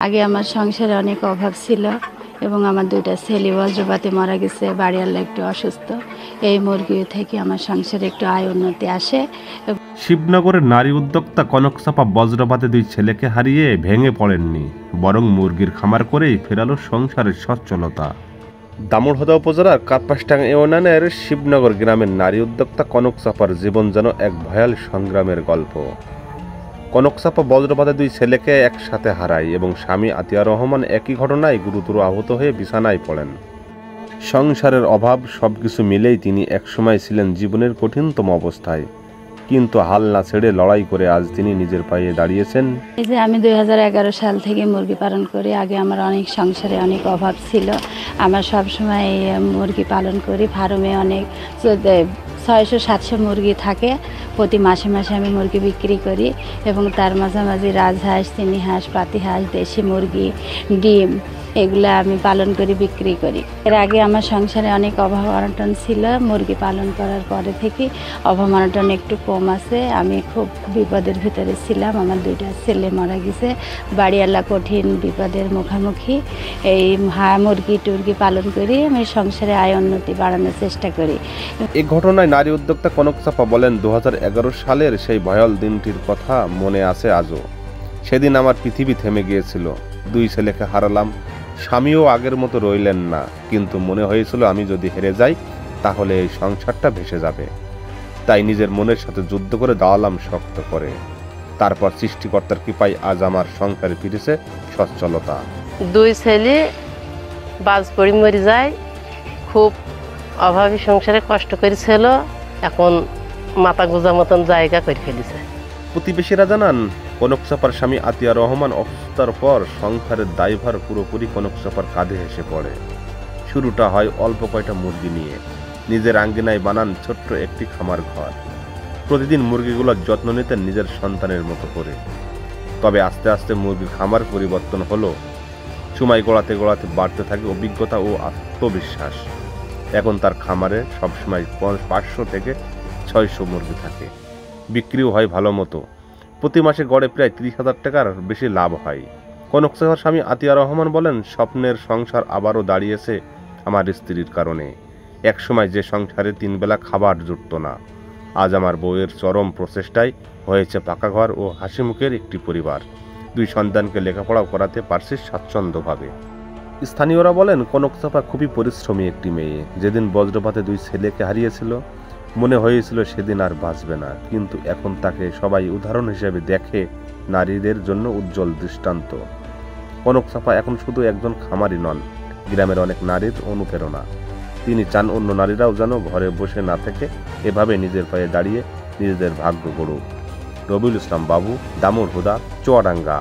আগে আমার সংসারে অনেক অভাব ছিল এবং আমার দুইটা ছেলে বজ্রপাতে মারা গেছে, বাড়িওয়ালা একটু অসুস্থ। এই মুরগি থেকে আমার সংসারে একটু আয় উন্নতি আসে। শিবনগরের নারী উদ্যোক্তা কনক চাপা বজ্রপাতে দুই ছেলেকে হারিয়ে ভেঙে পড়েননি, বরং মুরগির খামার করেই ফেরালো সংসারের সচ্ছলতা। দামোড়হদা উপজেলার কাপাসডাঙ্গা ইউনিয়নের শিবনগর গ্রামের নারী উদ্যোক্তা কনক চাপার জীবন যেন এক ভয়াল সংগ্রামের গল্প। কনক চাপা বজ্রপাতে দুই ছেলেকে একসাথে হারায় এবং স্বামী আতিয়া রহমান একই ঘটনায় গুরুতর আহত হয়ে বিছানায় পড়েন। সংসারের অভাব সবকিছু মিলেই তিনি একসময় ছিলেন জীবনের কঠিনতম অবস্থায়, কিন্তু হাল না ছেড়ে লড়াই করে আজ তিনি নিজের পায়ে দাঁড়িয়েছেন। এই যে আমি 2011 সাল থেকে মুরগি পালন করি। আগে আমার অনেক সংসারে অনেক অভাব ছিল। আমার সবসময় মুরগি পালন করি। ফার্মে অনেক 600-700 মুরগি থাকে। প্রতি মাসে মাসে আমি মুরগি বিক্রি করি এবং তার মাঝামাঝি রাজহাঁস, চিনি হাঁস, পাতি হাঁস, দেশি মুরগি, ডিম এগুলো আমি পালন করি, বিক্রি করি। এর আগে আমার সংসারে অনেক অভাব অনটন ছিল। মুরগি পালন করার পরে থেকে অভাব অনটন একটু কম আছে। আমি খুব বিপদের ভিতরে ছিলাম। আমার দুইটা ছেলে মারা গেছে। বাড়িওয়ালা কঠিন বিপদের মুখোমুখি। এই মুরগি টুরগি পালন করি আমি সংসারে আয় উন্নতি বাড়ানোর চেষ্টা করি। এই ঘটনায় নারী উদ্যোক্তা কনক চাপা বলেন, 2011 সালের সেই ভয়াল দিনটির কথা মনে আছে আজও। সেদিন আমার পৃথিবী থেমে গিয়েছিল। দুই ছেলেকে হারালাম, স্বামীও আগের মতো রইলেন না, কিন্তু মনে হয়েছিল আমি যদি হেরে যাই তাহলে এই সংসারটা ভেসে যাবে। তাই নিজের মনের সাথে যুদ্ধ করে দাঁড়ালাম শক্ত করে। তারপর সৃষ্টিকর্তার কৃপায় আজ আমার সংসারে ফিরেছে সচ্ছলতা। দুই ছেলে বাজ পড়ি মরে যায়, খুব অভাবী সংসারে কষ্ট করেছিল, এখন মাথা গোজা মতন জায়গা করে ফেলেছে। প্রতিবেশীরা জানান, কনক চাপার স্বামী আতিয়া রহমান অসুস্থতার পর সংসারের দায়ভার পুরোপুরি কনক চাপার কাঁধে এসে পড়ে। শুরুটা হয় অল্প কয়টা মুরগি নিয়ে। নিজের আঙ্গিনায় বানান ছোট্ট একটি খামার ঘর। প্রতিদিন মুরগিগুলোর যত্ন নিতেন নিজের সন্তানের মতো করে। তবে আস্তে আস্তে মুরগির খামার পরিবর্তন হলো। সময় গড়াতে গড়াতে বাড়তে থাকে অভিজ্ঞতা ও আত্মবিশ্বাস। এখন তার খামারে সবসময় 500 থেকে 600 মুরগি থাকে। বিক্রিও হয় ভালো মতো। প্রতি মাসে গড়ে প্রায় 30,000 টাকার বেশি লাভ হয়। কনক চাপার স্বামী আতিয়া রহমান বলেন, স্বপ্নের সংসার আবারও দাঁড়িয়েছে আমার স্ত্রীর কারণে। একসময় যে সংসারে 3 বেলা খাবার জুটত না, আজ আমার বউয়ের চরম প্রচেষ্টায় হয়েছে পাকা ঘর ও হাসি মুখের একটি পরিবার। 2 সন্তানকে লেখাপড়াও করাতে পারছি স্বাচ্ছন্দ্যভাবে। স্থানীয়রা বলেন, কনক চাপা খুবই পরিশ্রমী একটি মেয়ে। যেদিন বজ্রপাতে 2 ছেলেকে হারিয়েছিল মনে হয়েছিল সেদিন আর বাঁচবে না, কিন্তু এখন তাকে সবাই উদাহরণ হিসেবে দেখে, নারীদের জন্য উজ্জ্বল দৃষ্টান্ত। কনক চাপা এখন শুধু একজন খামারি নন, গ্রামের অনেক নারীর অনুপ্রেরণা। তিনি চান অন্য নারীরাও যেন ঘরে বসে না থেকে এভাবে নিজের পায়ে দাঁড়িয়ে নিজেদের ভাগ্য গড়ুক। রবিউল ইসলাম বাবু, দামোড়হদা, চুয়াডাঙ্গা।